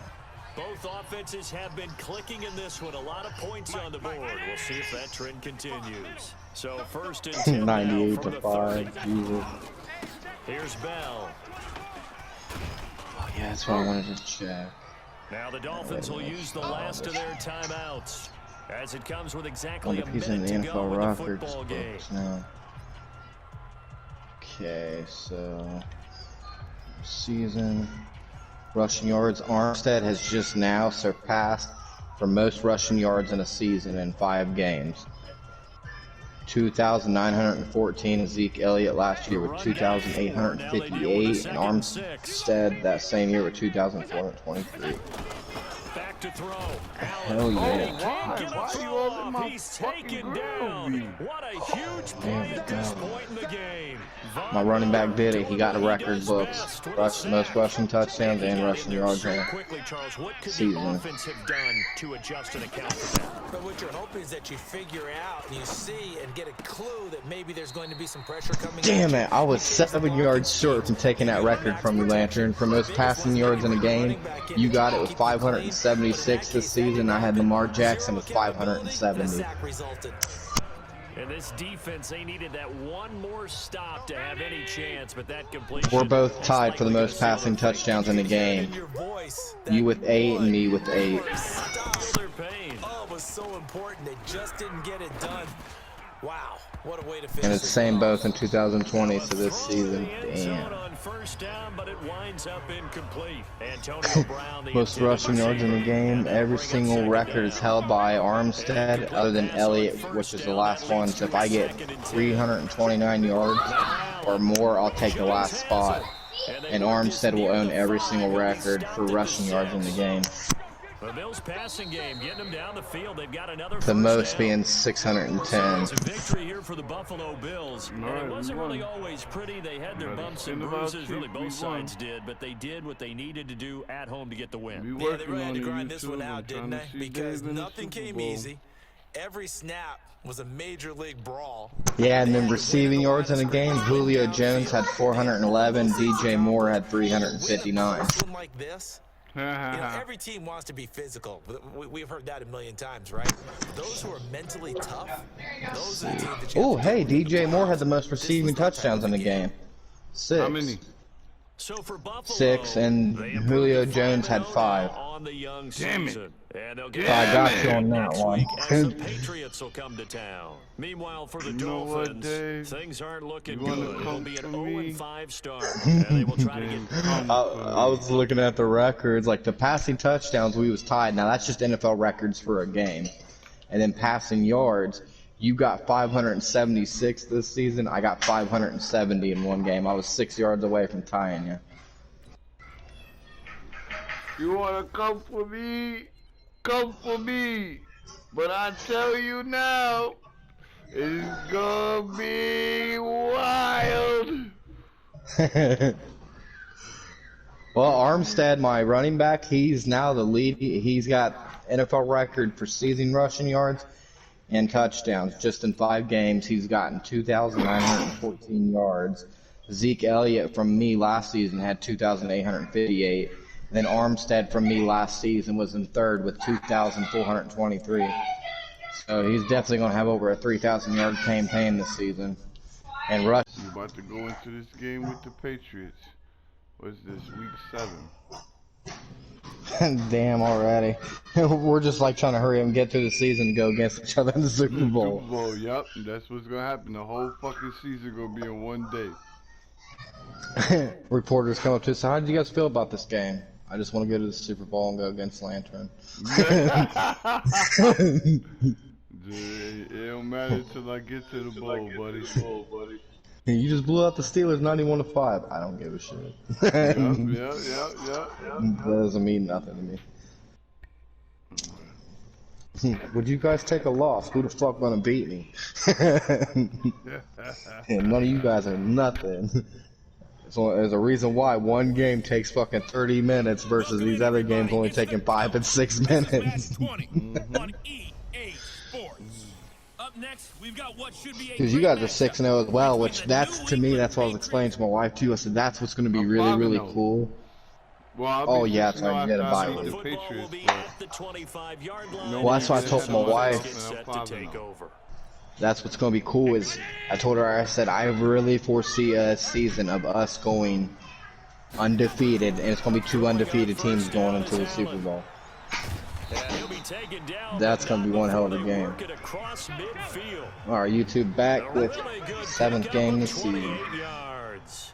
Both offenses have been clicking in this one. A lot of points on the board. We'll see if that trend continues. So 1st and 10 now 98 from to the 30. 5. Jesus. Here's Bell. Oh, yeah, that's what I wanted to check. Now the Dolphins will use the last of their timeouts as it comes with I exactly wonder a if he's in minute the to go NFL in the records football game. books now. Okay, so season rushing yards. Armstead has just now surpassed for most rushing yards in a season in 5 games. 2,914. Zeke Elliott last year with 2,858, and Armstead that same year with 2,423. Back to throw. Hell yeah. Why you all in my He's fucking taken ground, down. dude? What a huge play at this point in the game. My running back did it. He got in the record books. Most rushing touchdowns and rushing yards in Quickly, Charles, what could the season. offense have done to adjust and account for that? But what you're hoping is that you figure out and you see and get a clue that maybe there's going to be some pressure coming. Damn it, I was 7 yards short from taking that record from you, Lantern. For most passing yards in a game, you got it with 576 this season. I had Lamar Jackson with 570. And this defense, they needed that one more stop to have any chance, but that completion. We're both tied for the most passing touchdowns in the game. You with 8 and me with 8. Their pain. Oh, it was so important. They just didn't get it done. Wow, what a way to finish. And it's this same off. both in 2020 to this Throw to the season. end zone Damn. on first down, but it winds up incomplete. Antonio Brown, the Most intended rushing yards in the receiver, game. and that'll Every bring up single second record is down. held by Armstead, other than Elliott, which is the last one. So if I get 329 yards or more, I'll take the last spot. And Armstead will own every single record for rushing yards in the game. The Bills passing game, getting them down the field. They've got another The first most down. being So 610. it's a victory here for the Buffalo Bills. And Alright, it wasn't we won. really always pretty. They had their Better bumps and send them out bruises. cheap. Really, We both sides won. did. But they did what they needed to do at home to get the win. We Yeah, they working really had on to it, grind this one YouTube, out, and didn't trying they? to see Because Dave in the nothing Super came Bowl. easy. Every snap was a major league brawl. Yeah, and then receiving yards in the game, Julio Jones had 411, DJ Moore had 359. One like this. You know, every team wants to be physical. We've heard that a million times, right? Those who are mentally tough, those are the teams that you Oh, have to hey, deal with. DJ Moore had the most receiving touchdowns in the game. 6. How many? So for Buffalo, 6, and they improved Julio to Jones had 5-0 5. on the young Damn it. season. And they'll get I got you on that next one. week as the Patriots will come to town. Meanwhile, for the You know what, Dolphins, Dave? things aren't looking You wanna good. It'll come be an for 0-5 start, and they will try to get. I was looking at the records, like the passing touchdowns, we was tied. Now that's just NFL records for a game. And then passing yards, you got 576 this season. I got 570 in one game. I was 6 yards away from tying you. You wanna come for me? Come for me. But I tell you now, it's gonna be wild. Well, Armstead, my running back, he's now the lead. He's got NFL record for season rushing yards and touchdowns. Just in 5 games, he's gotten 2,914 yards. Zeke Elliott from me last season had 2,858. Then Armstead from me last season was in 3rd with 2,423. So he's definitely going to have over a 3,000-yard campaign this season. And rush. We're about to go into this game with the Patriots. What's this, week 7? Damn, already. We're just like trying to hurry up and get through the season and go against each other in the Super Bowl. Super Bowl, yep. That's what's gonna happen. The whole fucking season gonna be in one day. Reporters come up to us, how did you guys feel about this game? I just want to go to the Super Bowl and go against Lantern. Dude, it don't matter until I get to the bowl, buddy. You just blew out the Steelers 91-5. I don't give a shit. Yep. That doesn't mean nothing to me. Would you guys take a loss? Who the fuck gonna beat me? And none of you guys are nothing. So there's a reason why one game takes fucking 30 minutes versus these other games only taking 5 and 6 minutes. 20 on EA Sports. Up next, we've got what should be a Because you great guys are matchup 6-0 as well, between which the that's New to me, England that's what I was explaining to my wife too. I said that's what's going to be I'm really, 5-0. really cool. Well, I'll be Oh, yeah, that's 6-0 right, you gotta after I buy beat it. the Football will Patriots, be but at the 25-yard line. Well, that's why I as told the my Dolphins wife- get set to 5-0. take over. That's what's going to be cool is I told her, I said, I really foresee a season of us going undefeated, and it's going to be 2 undefeated teams going into the Super Bowl. And he'll be taken down, That's but gonna be not one hell of a before they game. work it across midfield. All right, YouTube back with A really good 7th pickup game of this season. 28 yards.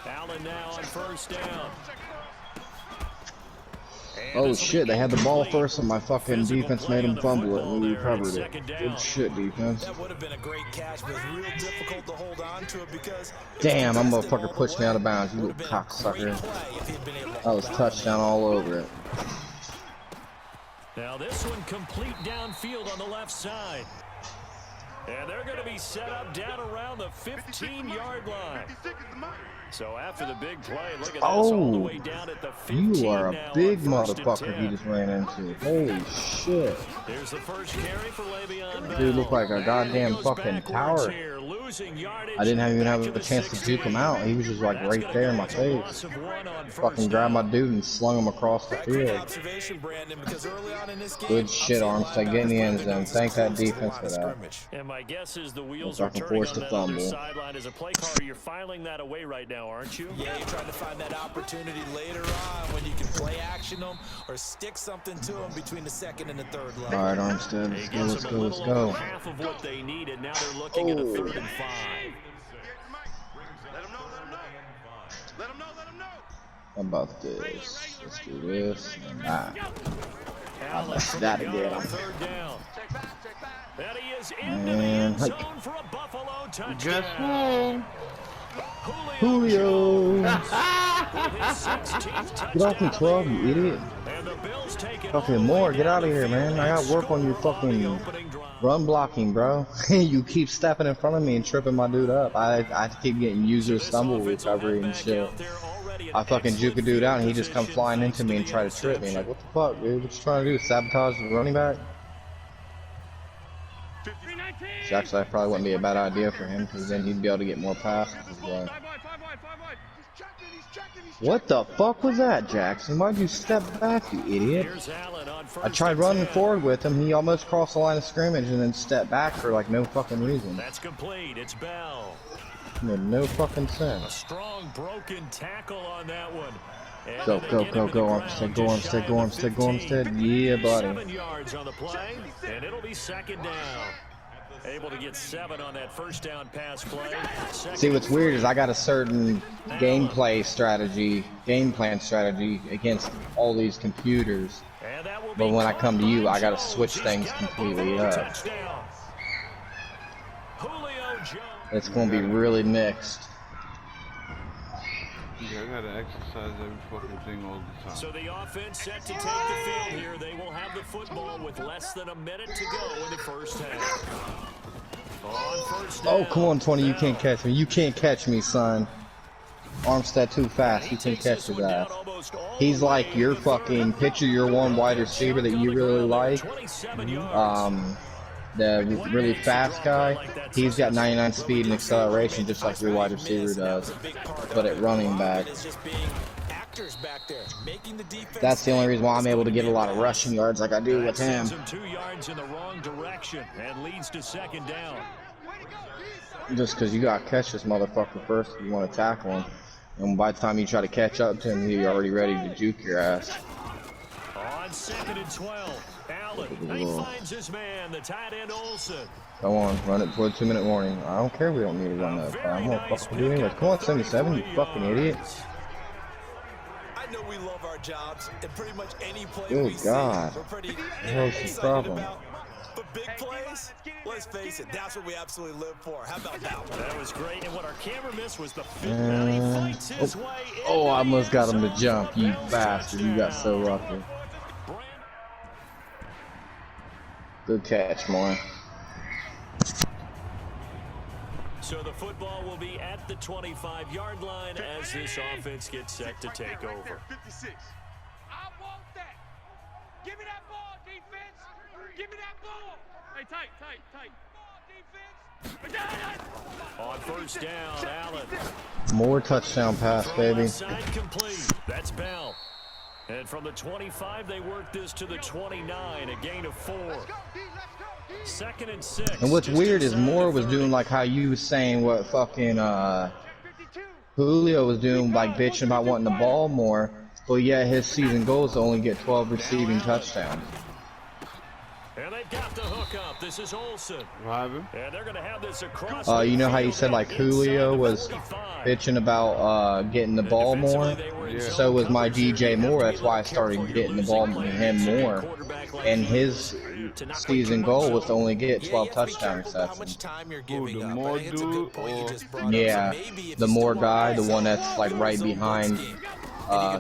Allen now on first down. And Oh this will shit, be they had the ball incomplete. first and my fucking Physical defense play made on them the fumble it football and we there on recovered it. second down. Good shit, defense. That would have been a great catch, but it's real difficult to hold on to it because it was Damn, that contested all motherfucker the pushed me way. out of bounds, you Would little have been a great cocksucker. play if he'd been able to That hold was on. touchdown all over it. Now this one complete downfield on the left side. And they're going to be set up down around the 15-yard line. So after the big play, look at this, all the way down at the 15 You are now a big on first and motherfucker 10. you just ran into. Holy shit. Here's the first carry for Le'Veon Bell. Dude looked like a And goddamn he goes fucking backwards tower. here, losing yardage I didn't even back have to a the chance to juke him 16. out. He was just like That's right gonna there in my cause a face. loss of 1 on first Fucking grabbed my down. dude and slung him across the Great field. observation, Brandon, because early on in this game, Good I'm shit, seeing Armstead. Get in the linebackers end putting zone. against Thank that close to the defense line for of that. scrimmage. And my guess is the wheels If I are can turning force on the that other fumble. sideline as a play caller. You're filing that away right now, aren't you? Yeah, you're trying to find that opportunity later on when you can play action them or stick something to them between the second and the third line. All right, Armstead, let's go, let's go, let's go. Half of what they needed. Now they're looking at a 3rd and 5. Let him know, let him know. Let him know, let him know. How about this? Let's do this. Ah, Allen from that the gun again. on 3rd down. And he is into the Man, end like- zone for a Buffalo touchdown. Guess who? Julio! With his 16th touchdown. Get off me, 12, you idiot. And the Bills take it Fucking all the more, way get out of to here, man. I got work on your score on the fucking opening drive. run blocking, bro. You keep stepping in front of me and tripping my dude up. I keep getting user This stumble offense will recovery have and back shit. out there already an I fucking juke a excellent dude out and he field just come position flying thanks into me and the try to trip me. interception. Like, what the fuck, dude? What you trying to do? Sabotage the running back? Which actually, that probably wouldn't be a bad idea for him because then he'd be able to get more passes as well. What the fuck was that, Jackson? Why'd you step back, you idiot? Here's Allen on I 1st tried and running 10. forward with him. He almost crossed the line of scrimmage and then stepped back for like no fucking reason. That's complete. It's Bell. Made no fucking A sense. strong broken tackle on that one. And Go, they go, get go, him to go, the Armstead, ground go, just shy Armstead, go, of the Armstead, go, 15. Armstead. Yeah, buddy. 7 yards on the play, and it'll be 2nd down. Able to get 7 on that 1st down pass play. See, what's weird is I got a certain game plan strategy against all these computers. And that will But be when I come to you, I gotta Jones. switch He's things got a completely Buffalo up. touchdown. Julio Jones. It's gonna be really mixed. Yeah, I gotta exercise every fucking thing all the time. So the offense set to take the field here. They will have the football with less than a minute to go in the 1st half. On 1st down, Oh, come on, 20, you can't catch me. You can't catch me, son. Armstead too fast. You can't catch his ass. He's like your fucking picture, your one wide receiver that you really like. The really fast guy. He's got 99 speed and acceleration just like your wide receiver does. But at running back. That's the only reason why I'm able to get a lot of rushing yards like I do with him. Sends him 2 yards in the wrong direction and leads to 2nd down. Just because you got to catch this motherfucker first if you want to tackle him. And by the time you try to catch up to him, he's already ready to juke your ass. On 2nd and 12, Allen, he finds his man, the tight end Olsen. Go on, run it for a 2-minute warning. I don't care, we don't need to run that. I'm gonna fucking do it anyway. Come on, 77, you fucking idiot. I know we love our jobs, and pretty much any play Good we God. see, we're pretty hell's the excited problem? about. But big plays, let's face it, that's what we absolutely live for. How about that one? That was great, and what our camera missed was the fit. Now he fights his way Oh, I into almost the got him end to zone jump, for you a bastard. You got so touchdown. lucky. Good catch, Moore. So the football will be at the 25-yard line as this offense gets set to take over. 56. I want that. Give me that ball, defense. Give me that ball. Hey, tight. Ball, defense. On 1st down, Allen. More touchdown pass, Throw baby. left side complete. That's Bell. And from the 25, they work this to the 29, a gain of 4. 2nd and 6. And what's just weird is inside Moore the was 30. doing like how you was saying what fucking Julio was doing, like bitching about wanting the ball more. But yeah, his season goal is to only get 12 receiving touchdowns. And they've got the hook up. This is Olsen. Robin? And they're going to have this across You know how you the said like field Julio inside the was 45. bitching about getting the ball more? So was my DJ Moore. That's why I started getting the ball from him more. And his season goal was to only get 12 touchdown receptions. the Moore dude or... Yeah, the Moore guy, the one that's like right behind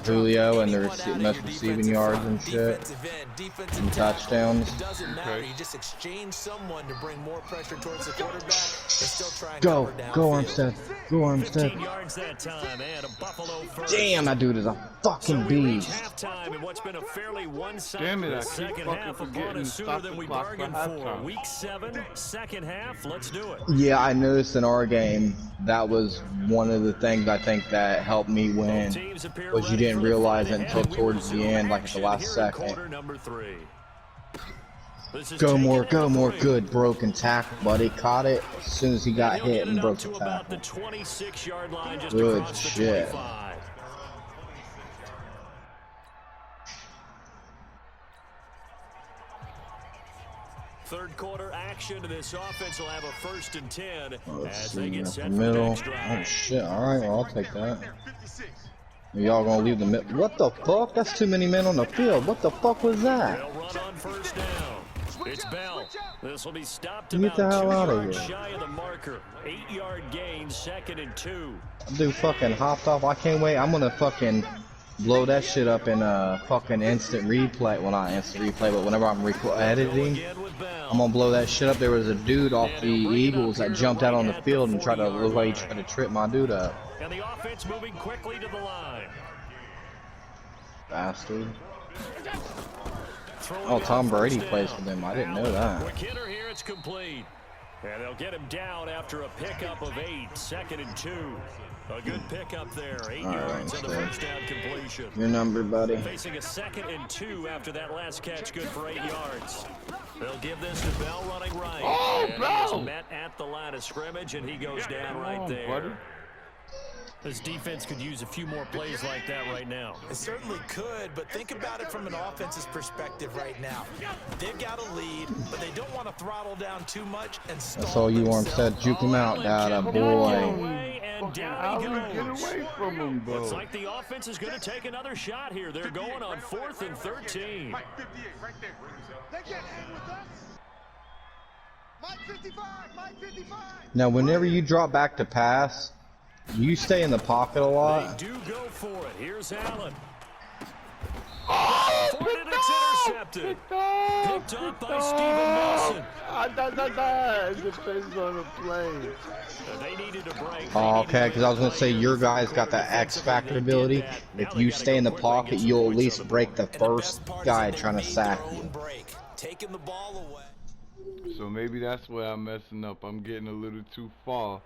Julio and the most receiving yards and shit, and touchdowns. Doesn't matter. You just exchange someone to bring more pressure towards the quarterback and still try and Go, cover downfield. go Armstead, go 15 Armstead. yards that time, and a Buffalo first. Damn, that dude is a fucking So we reach beast. halftime in what's been a fairly Damn one-sided it, I keep second fucking half upon forgetting us to sooner stop than the we clock for bargained for. halftime. Week 7, second half. Let's do it. Yeah, I noticed in our game that was one of the things I think that helped me win. Teams appear Was you ready didn't for the realize fight it until ahead. We towards the resume end, like at the action last here in second. quarter number 3. This is Go taken more, at go the more. 3. Good broken tackle, buddy. Caught it as soon as he got He'll hit get and it broke up the to about the tackle. 26-yard line just Good across the shit. 25. third quarter action, and this offense will have a 1st and 10 Let's as see, they get up set the for the middle. next drive. Oh shit! All right, well, I'll take that. Y'all gonna leave the middle? What the fuck? That's too many men on the field. What the fuck was that? They'll run on 1st down. It's Bell. This will be stopped Get the about hell 2 out of yards here. shy of the marker. 8-yard gain, 2nd and 2. Dude fucking hopped off. I can't wait. I'm gonna fucking blow that shit up in fucking instant replay. Well, not instant replay, but whenever I'm editing, Again with Bell. I'm gonna blow that shit up. There was a dude off the Eagles that jumped out on the field and tried to look like he tried to trip my dude up. And the offense moving quickly to the line. Bastard. Oh, Tom Brady plays for them. I didn't know that. Quick hitter here, it's complete. And they'll get him down after a pickup of 8, 2nd and 2. A good pickup there, 8 All right, yards on the so 1st down completion. your number, buddy. Facing a 2nd and 2 after that last catch, good for 8 yards. They'll give this to Bell running right. Oh, and Bell! he is met at the line of scrimmage, and he goes down right there. Buddy. This defense could use a few more plays like that right now. It certainly could, but think about it from an offense's perspective right now. They've got a lead, but they don't want to throttle down too much and stall. That's all you want said. Juke him out, dada boy. Away, and down he Allen, goes. get away from him, bro. Looks like the offense is going to take another shot here. They're going on 4th and 13. Mike 58, right there. They can't hang with us. Mike 55, Mike 55. Now, whenever you drop back to pass, you stay in the pocket a They lot. do go for it. Here's Allen. Oh, For it, and it's intercepted. Picked up by Steven Nelson. It depends on the play. They needed a break. Oh, okay, because I was gonna say your guy's got that X factor ability. If you stay in the pocket, you'll at least break the And the first best part is guy that they trying to made sack their own you. break, taking the ball away. So maybe that's where I'm messing up. I'm getting a little too far.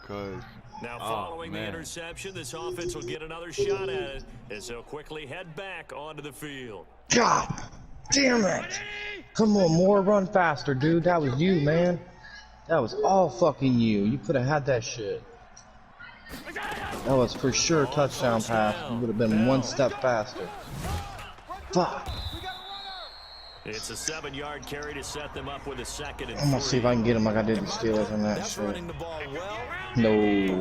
Cause Now following the man. interception, this offense will get another shot at it as they'll quickly head back onto the field. God damn it! Come on, more run faster, dude. That was you, man. That was all fucking you. You could have had that shit. That was for sure a touchdown pass. You would have been one step faster. Fuck. It's a 7-yard carry to set them up with a 2nd and I'm gonna see if I can get him like I did the Steelers on that That's shit. running the ball well. No,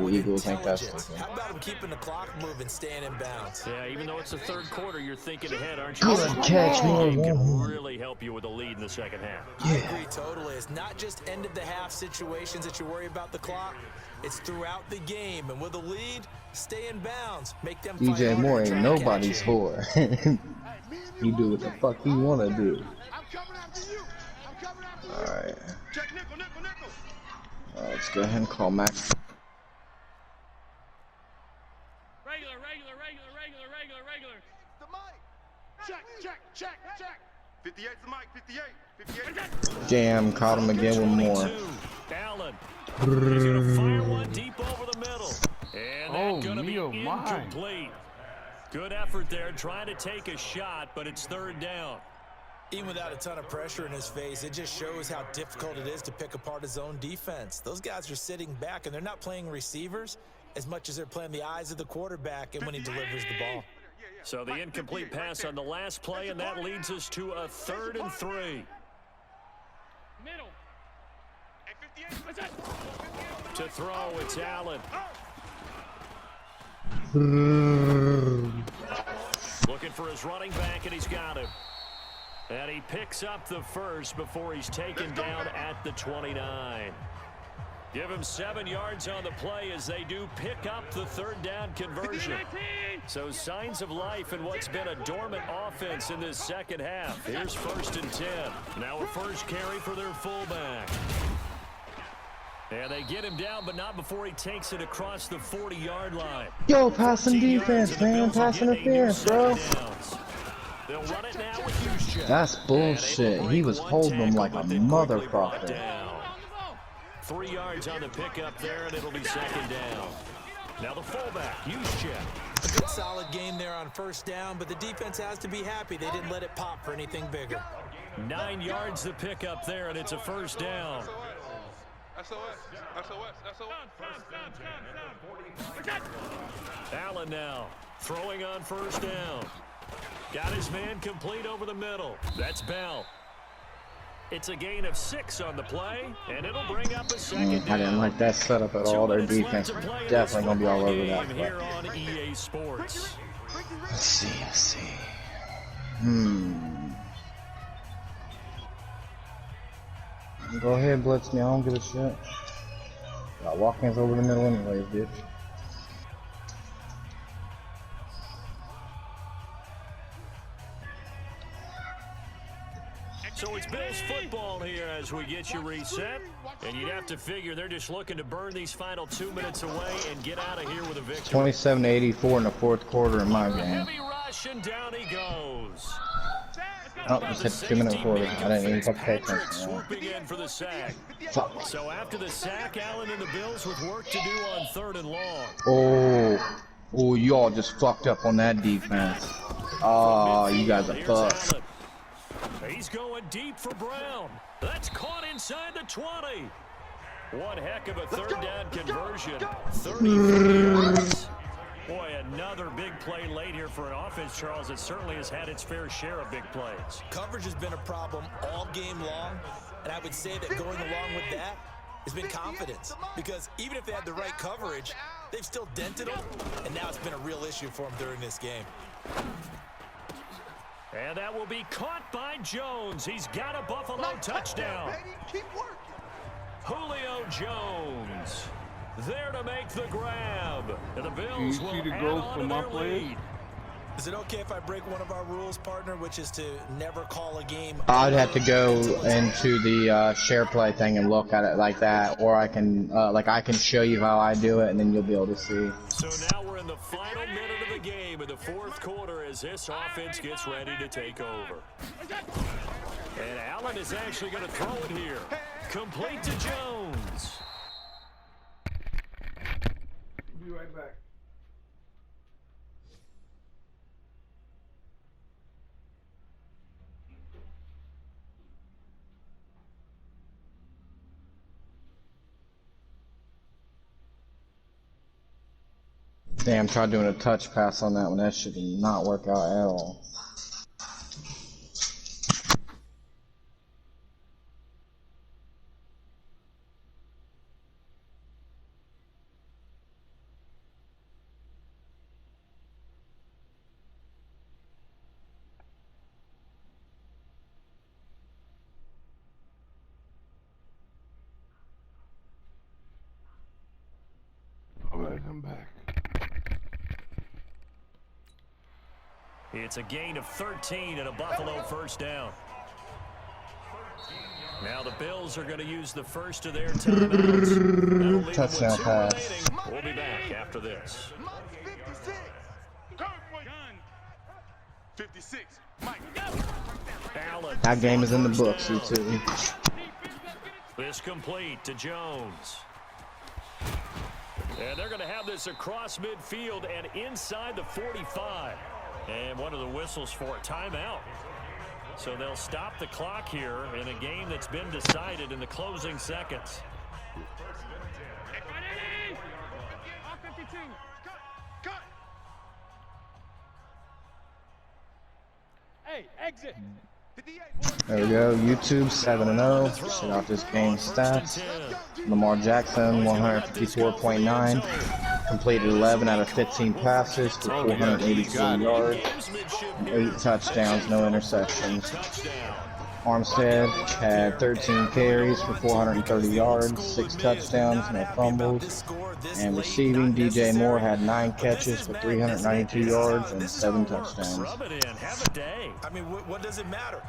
with Eagles ain't that intelligence. stupid. How about him keeping the clock moving, staying in bounds? Yeah, even though it's the 3rd quarter, you're thinking ahead, aren't you? Good catch, more Game can one. really help you with a lead in the 2nd half. I agree totally. It's not just end of the half situations that you worry about the clock. It's throughout the game, and with a lead, stay in bounds. Make them fight DJ harder Moore to ain't try to catch nobody's you. whore. He do what the fuck he wanna do. I'm coming after you. I'm coming after you. Alright, Check nickel, nickel, nickel. let's go ahead and call Max. Regular, regular, regular, regular, regular, regular. The mic. Check, check, check, check. 58's the mic. 58. 58. Jam, caught him again with more. 22. Allen. He's going to fire one deep over the middle. And Oh, that's going to be me oh my. incomplete. Good effort there, trying to take a shot, but it's 3rd down. Even without a ton of pressure in his face, it just shows how difficult it is to pick apart his own defense. Those guys are sitting back, and they're not playing receivers as much as they're playing the eyes of the quarterback and when he delivers the ball. So the incomplete pass on the last play, and that leads us to a 3rd and 3. Middle. Hey, 58. To throw, it's Allen. Looking for his running back, and he's got him. And he picks up the first before he's taken down at the 29. Give him 7 yards on the play as they do pick up the 3rd down conversion. So signs of life in what's been a dormant offense in this 2nd half. Here's 1st and 10. Now a first carry for their fullback. And they get him down, but not before he takes it across the 40-yard line. Yo, passing 14 yards, defense, and the man. Bills will Pass get a new interference, bro. second downs. They'll run it now with Juszczyk. That's bullshit. He was holding him like a motherfucker. 3 yards on the pickup there, and it'll be 2nd down. Now the fullback, Juszczyk. A good solid game there on 1st down, but the defense has to be happy they didn't let it pop for anything bigger. 9 yards the pickup there, and it's a 1st down. Allen now throwing on 1st down. Got his man complete over the middle. That's Bell. It's a gain of 6 on the play, and it'll bring up a second down. I didn't like that setup at all. Their defense was definitely going to be all over that play. Here on EA Sports. Let's see. Go ahead, blitz me. I don't give a shit. Got walk-ins over the middle anyways, bitch. So it's Bills football here as we get you reset. And you'd have to figure they're just looking to burn these final 2 minutes away and get out of here with a victory. 27-84 in the fourth quarter in my game. Heavy rush and down he goes. Oh, just hit the 2-minute quarter. I didn't even fucking pay attention. Swooping in for the sack. Fuck. So after the sack, Allen and the Bills with work to do on 3rd and long. Oh, y'all just fucked up on that defense. Oh, you guys are fucked. He's going deep for Brown. That's caught inside the 20. One heck of a 3rd down conversion. 33 yards. Boy, another big play late here for an offense, Charles, that certainly has had its fair share of big plays. Coverage has been a problem all game long, and I would say that going along with that has been confidence. Because even if they had the right coverage, they've still dented them, and now it's been a real issue for them during this game. And that will be caught by Jones. He's got a Buffalo touchdown. Keep working. Julio Jones there to make the grab. And the Bills will add on to their lead. Is it okay if I break one of our rules, partner, which is to never call a game? I'd have to go into the share play thing and look at it like that, or I can I can show you how I do it, and then you'll be able to see. So now we're in the final minute of the game in the 4th quarter as this offense gets ready to take over. And Allen is actually going to throw it here. Complete to Jones. Be right back. Damn, tried doing a touch pass on that one. That shit did not work out at all. Alright, I'm back. It's a gain of 13 and a Buffalo 1st down. Now the Bills are going to use the first of their timeouts. Touchdown pass. We'll be back after this. 56. Mike. Allen. That game is in the books, you two. This complete to Jones. And they're going to have this across midfield and inside the 45. And one of the whistles for a timeout. So they'll stop the clock here in a game that's been decided in the closing seconds. Hey, exit. There we go. YouTube 7-0. Check out this game stats. Lamar Jackson 154.9. Completed 11 out of 15 passes for 484 yards. 8 touchdowns, no interceptions. Armstead had 13 carries for 430 yards, 6 touchdowns, no fumbles. And receiving, DJ Moore had 9 catches for 392 yards and 7 touchdowns. Rub it in. Have a day. I mean, what does it matter?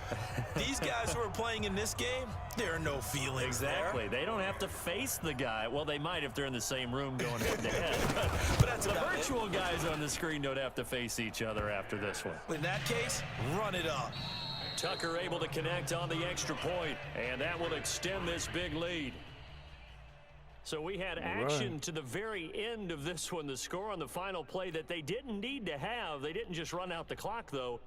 These guys who are playing in this game, there are no feelings Exactly. there. They don't have to face the guy. Well, they might if they're in the same room going head to head. But that's The about it. virtual guys on the screen don't have to face each other after this one. In that case, run it up. Tucker able to connect on the extra point, and that will extend this big lead. So we had action to the very end of this one. The score on the final play that they didn't need to have. They didn't just run out the clock, though.